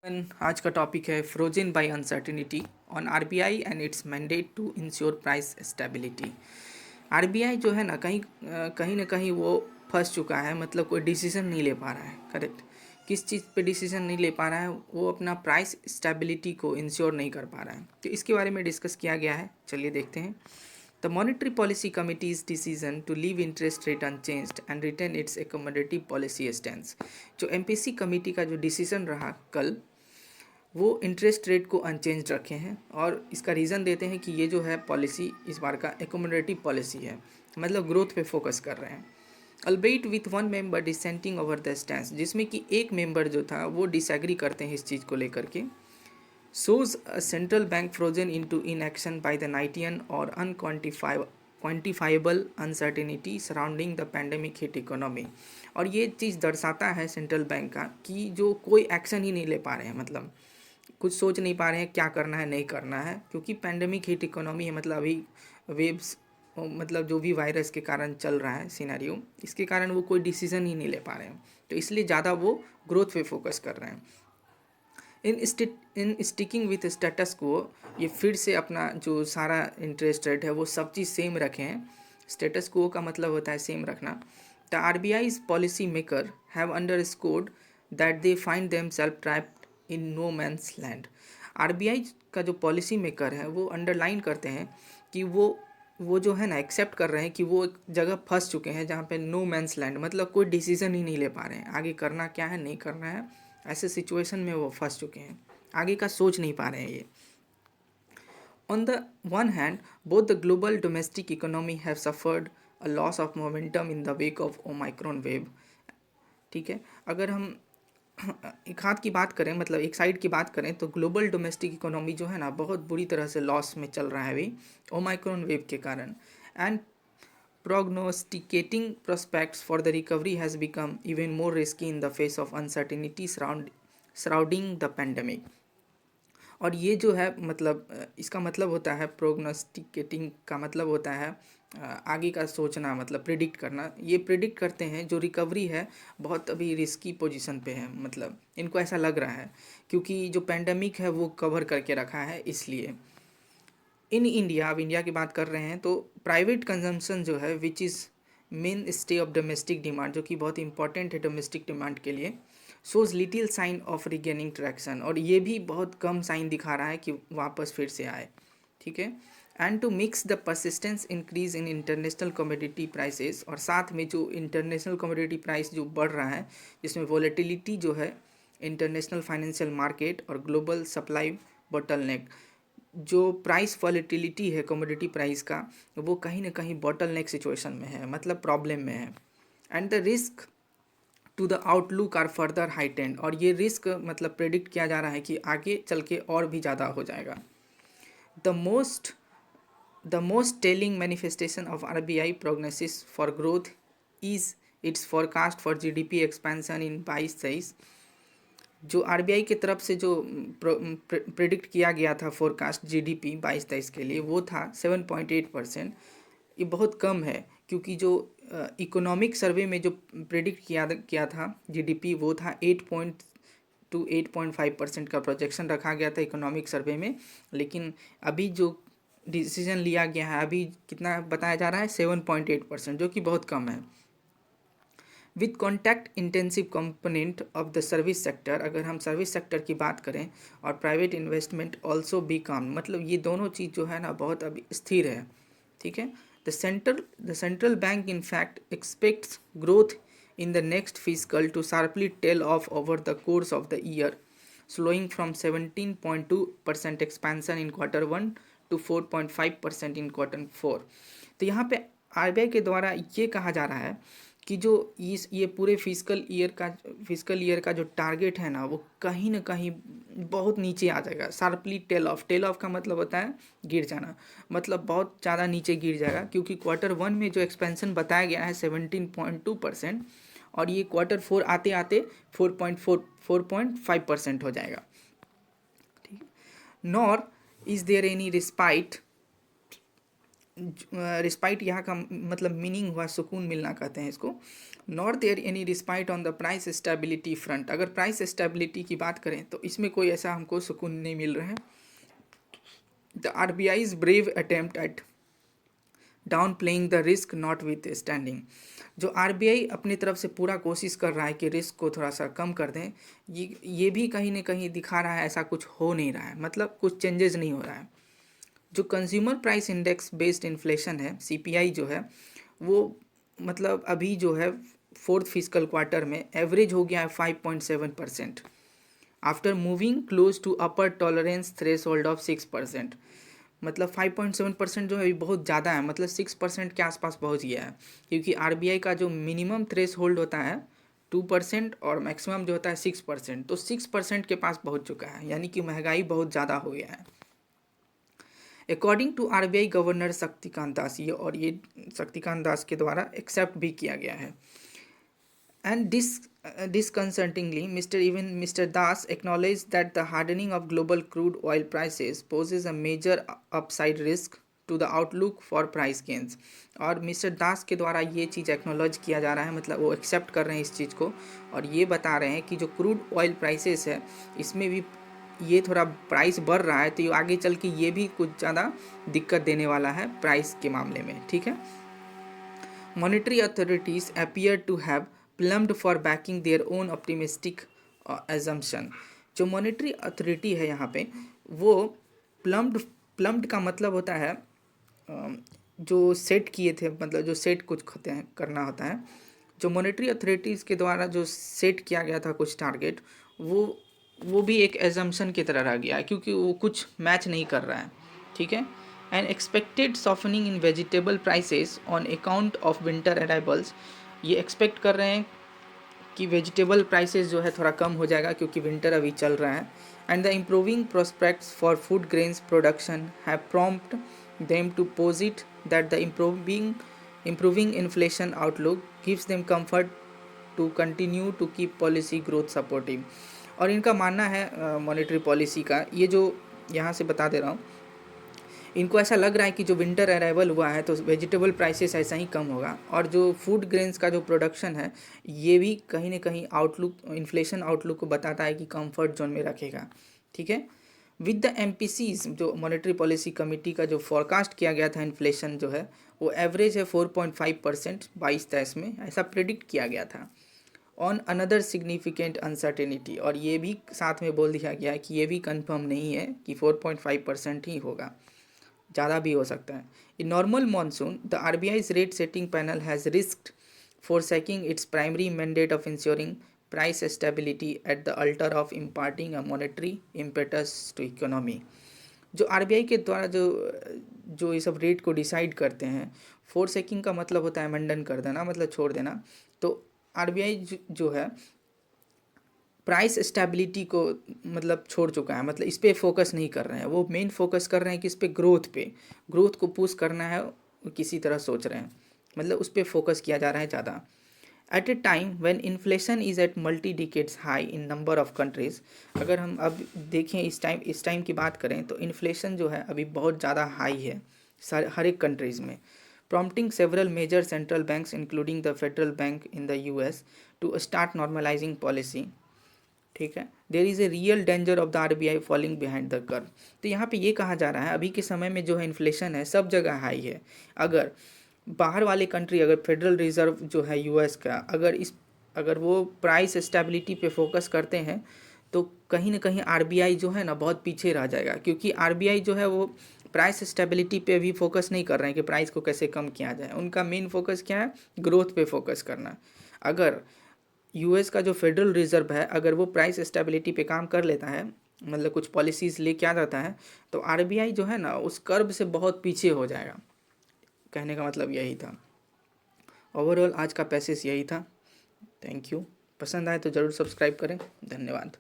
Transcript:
आज का टॉपिक है frozen by uncertainty on RBI and its mandate to ensure price stability. RBI जो है ना कहीं ना कहीं वो फंस चुका है, मतलब कोई डिसीजन नहीं ले पा रहा है। करेक्ट, किस चीज़ पे डिसीजन नहीं ले पा रहा है? वो अपना प्राइस स्टेबिलिटी को इंश्योर नहीं कर पा रहा है। तो इसके बारे में डिस्कस किया गया है, चलिए देखते हैं। The monetary policy committee's decision to leave interest rate unchanged and retain its accommodative policy stand. जो एमपीसी कमेटी का जो डिसीजन रहा कल, वो इंटरेस्ट रेट को अनचेंज रखे हैं और इसका रीज़न देते हैं कि ये जो है पॉलिसी इस बार का एकोमोडेटिव पॉलिसी है, मतलब ग्रोथ पे फोकस कर रहे हैं। Albeit with one member dissenting over the stance, जिसमें कि एक मेंबर जो था वो डिसएग्री करते हैं इस चीज़ को लेकर के। shows a central bank frozen into inaction by the Nigerian or quantifiable uncertainty surrounding the pandemic hit economy। और ये चीज़ दर्शाता है सेंट्रल बैंक का कि जो कोई एक्शन ही नहीं ले पा रहे हैं, मतलब कुछ सोच नहीं पा रहे हैं क्या करना है नहीं करना है, क्योंकि पैंडेमिक हिट इकोनॉमी है। मतलब अभी वेव्स, मतलब जो भी वायरस के कारण चल रहा है सिनेरियो, इसके कारण वो कोई डिसीजन ही नहीं ले पा रहे हैं, तो इसलिए ज़्यादा वो ग्रोथ पे फोकस कर रहे हैं। इन स्टिकिंग विथ स्टेटस को, ये फिर से अपना जो सारा इंटरेस्ट रेट है वो सब चीज़ सेम रखें। स्टेटस को का मतलब होता है सेम रखना। The RBI's policy maker have underscored that they find them self trapped in no man's land. RBI का जो पॉलिसी मेकर है वो अंडरलाइन करते हैं कि वो जो है ना एक्सेप्ट कर रहे हैं कि वो एक जगह फंस चुके हैं जहाँ पे नो मैंस लैंड, मतलब कोई डिसीजन ही नहीं ले पा रहे हैं आगे करना क्या है नहीं करना है। ऐसे सिचुएशन में वो फंस चुके हैं, आगे का सोच नहीं पा रहे हैं ये। On the one hand both the global domestic economy have suffered a loss of momentum in the wake of Omicron wave. ठीक है, अगर हम एक हाथ की बात करें, मतलब एक साइड की बात करें, तो ग्लोबल डोमेस्टिक इकोनॉमी जो है ना बहुत बुरी तरह से लॉस में चल रहा है अभी ओमाइक्रोन वेव के कारण। And prognosticating prospects for the recovery has become even more risky in the face of uncertainty surrounding the pandemic। और ये जो है मतलब इसका मतलब होता है प्रोग्नोस्टिकेटिंग का मतलब होता है आगे का सोचना, मतलब प्रिडिक्ट करना। ये प्रिडिक्ट करते हैं जो रिकवरी है बहुत अभी रिस्की पोजीशन पे है, मतलब इनको ऐसा लग रहा है क्योंकि जो पेंडेमिक है वो कवर करके रखा है इसलिए। इन इंडिया, अब इंडिया की बात कर रहे हैं, तो प्राइवेट कंजम्पशन जो है which is mainstay of domestic demand, जो कि बहुत इंपॉर्टेंट है डोमेस्टिक डिमांड के लिए, shows little sign of regaining traction, और ये भी बहुत कम साइन दिखा रहा है कि वापस फिर से आए। ठीक है, and to mix the persistence increase in international commodity prices, और साथ में जो इंटरनेशनल कमोडिटी प्राइस जो बढ़ रहा है, जिसमें वॉलेटिलिटी जो है इंटरनेशनल फाइनेंशियल मार्केट और ग्लोबल सप्लाई बॉटलनेक, जो प्राइस वॉलेटिलिटी है कमोडिटी प्राइस का, वो कहीं ना कहीं बॉटलनेक सिचुएशन में है, मतलब प्रॉब्लम में है। And the risk to the outlook are further heightened, और ये रिस्क मतलब प्रेडिक्ट किया जा रहा है कि आगे चल के और भी ज़्यादा हो जाएगा। The most telling manifestation of RBI prognosis for growth is it's forecast for GDP expansion in 22-23। जो आरबीआई की तरफ से जो प्रेडिक्ट किया गया था फोरकास्ट जीडीपी 22-23 के लिए, वो था 7.8%। ये बहुत कम है क्योंकि जो इकोनॉमिक सर्वे में जो प्रेडिक्ट किया था जीडीपी, वो था 8.5% का प्रोजेक्शन रखा गया था इकोनॉमिक सर्वे में। लेकिन अभी जो डिसीजन लिया गया है, अभी कितना बताया जा रहा है, 7.8%, जो कि बहुत कम है। With contact intensive component of the service sector, अगर हम सर्विस सेक्टर की बात करें, और प्राइवेट इन्वेस्टमेंट ऑल्सो बी कम, मतलब ये दोनों चीज़ जो है ना बहुत अभी स्थिर है। ठीक है, the central bank in fact expects growth in the next fiscal to sharply tail off over the course of the year, slowing from 17.2% expansion in Q1 to 4.5% in Q4। तो यहाँ पे आरबीआई के द्वारा ये कहा जा रहा है कि जो ये पूरे फिजिकल ईयर का जो टारगेट है ना, वो कहीं ना कहीं बहुत नीचे आ जाएगा। शार्पली टेल ऑफ का मतलब होता है गिर जाना, मतलब बहुत ज़्यादा नीचे गिर जाएगा, क्योंकि Q1 में जो एक्सपेंशन बताया गया है 17.2%, और ये Q4 आते आते 4.5% हो जाएगा। ठीक है, nor is there any respite यहाँ का मतलब मीनिंग हुआ सुकून मिलना कहते हैं इसको। Not there any respite on the price stability front. अगर प्राइस स्टेबिलिटी की बात करें तो इसमें कोई ऐसा हमको सुकून नहीं मिल रहा है। The RBI's brave attempt at down playing the risk not with standing. जो RBI अपनी तरफ से पूरा कोशिश कर रहा है कि रिस्क को थोड़ा सा कम कर दें, ये भी कहीं ना कहीं दिखा रहा है ऐसा कुछ हो नहीं रहा है, मतलब कुछ चेंजेस नहीं हो रहा है। जो consumer price index based inflation है CPI जो है वो मतलब अभी जो है फोर्थ फिजिकल क्वार्टर में एवरेज हो गया है 5.7% after moving close to upper tolerance threshold of 6%। मतलब 5.7% जो है बहुत ज़्यादा है, मतलब 6% के आसपास पहुंच गया है, क्योंकि RBI का जो मिनिमम थ्रेश होल्ड होता है 2% और मैक्सिमम जो होता है 6%, तो 6% के पास पहुंच चुका है, यानी कि महंगाई बहुत ज़्यादा हो गया है। According to RBI governor Shaktikanta Das, ये शक्तिकांत दास के द्वारा एक्सेप्ट भी किया गया है। And disconcertingly, Mr. Das acknowledged that the hardening of global crude oil prices poses a major upside risk to the outlook for price gains। और मिस्टर दास के द्वारा ये चीज़ एक्नॉलेज किया जा रहा है, मतलब वो एक्सेप्ट कर रहे हैं इस चीज़ को, और ये बता रहे हैं कि जो क्रूड ऑयल प्राइसेस है इसमें भी ये थोड़ा प्राइस बढ़ रहा है, तो ये आगे चल के ये भी कुछ ज़्यादा दिक्कत देने वाला है प्राइस के मामले में। ठीक है। Monetary authorities appear to have plumbed for backing their own optimistic assumption। जो मॉनेटरी अथॉरिटी है यहाँ पे वो प्लम्ड का मतलब होता है जो सेट किए थे, मतलब जो सेट कुछ होते हैं करना होता है। जो मॉनेटरी अथॉरिटीज़ के द्वारा जो सेट किया गया था कुछ टारगेट, वो भी एक एजम्पशन की तरह रह गया है, क्योंकि वो कुछ मैच नहीं कर रहा है। ठीक है। And expected softening in vegetable prices on account of winter arrivals. ये एक्सपेक्ट कर रहे हैं कि वेजिटेबल प्राइसेस जो है थोड़ा कम हो जाएगा, क्योंकि विंटर अभी चल रहा है। And the improving prospects for food grains production have prompt them to posit that the improving inflation outlook gives them comfort to continue to keep policy growth supportive. और इनका मानना है मॉनेटरी पॉलिसी का, ये जो यहाँ से बता दे रहा हूँ, इनको ऐसा लग रहा है कि जो विंटर अराइवल हुआ है तो वेजिटेबल प्राइसेस ऐसा ही कम होगा, और जो फूड ग्रेन्स का जो प्रोडक्शन है ये भी कहीं ना कहीं आउटलुक, इन्फ्लेशन आउटलुक को बताता है कि कंफर्ट जोन में रखेगा। ठीक है। विद द MPCs, जो मॉनेटरी पॉलिसी कमेटी का जो फॉरकास्ट किया गया था इन्फ्लेशन जो है वो एवरेज है 4.5% 22-23 में, ऐसा प्रेडिक्ट किया गया था। ऑन अनदर सिग्निफिकेंट अनसर्टेनिटी, और ये भी साथ में बोल दिया गया है कि ये भी कंफर्म नहीं है कि 4.5% ही होगा, ज़्यादा भी हो सकता है। In normal monsoon the RBI's rate setting panel has risked forsaking its primary mandate of ensuring price stability at the altar of imparting a monetary impetus to economy। जो RBI के द्वारा जो ये सब रेट को डिसाइड करते हैं, फोरसेकिंग का मतलब होता है मंडन कर देना, मतलब छोड़ देना। तो RBI जो है प्राइस स्टेबिलिटी को मतलब छोड़ चुका है, मतलब इस पर फोकस नहीं कर रहे हैं, वो मेन फोकस कर रहे हैं कि इस पर ग्रोथ को पुश करना है, किसी तरह सोच रहे हैं, मतलब उस पर फोकस किया जा रहा है ज़्यादा। At a time when inflation is at multi decades high in number of countries. अगर हम अब देखें इस टाइम की बात करें तो इन्फ्लेशन जो है अभी बहुत ज़्यादा हाई है हर एक कंट्रीज़ में, prompting several major central banks including the Federal Bank in the US to start normalizing policy। ठीक है। There is a real danger of the RBI falling behind the curve. तो यहाँ पे ये कहा जा रहा है अभी के समय में जो है इन्फ्लेशन है सब जगह हाई है, अगर बाहर वाले कंट्री, अगर फेडरल रिजर्व जो है US का, अगर वो प्राइस स्टेबिलिटी पे फोकस करते हैं तो कहीं ना कहीं RBI जो है ना बहुत पीछे रह जाएगा, क्योंकि RBI जो है वो प्राइस स्टेबिलिटी पे भी फोकस नहीं कर रहे हैं कि प्राइस को कैसे कम किया जाए, उनका मेन फोकस क्या है, ग्रोथ पे फोकस करना। अगर US का जो फेडरल रिजर्व है अगर वो प्राइस स्टेबिलिटी पे काम कर लेता है, मतलब कुछ पॉलिसीज़ लेके आ जाता है, तो RBI जो है ना उस कर्व से बहुत पीछे हो जाएगा। कहने का मतलब यही था। ओवरऑल आज का पैसेज यही था। Thank you. पसंद आए तो ज़रूर सब्सक्राइब करें। धन्यवाद।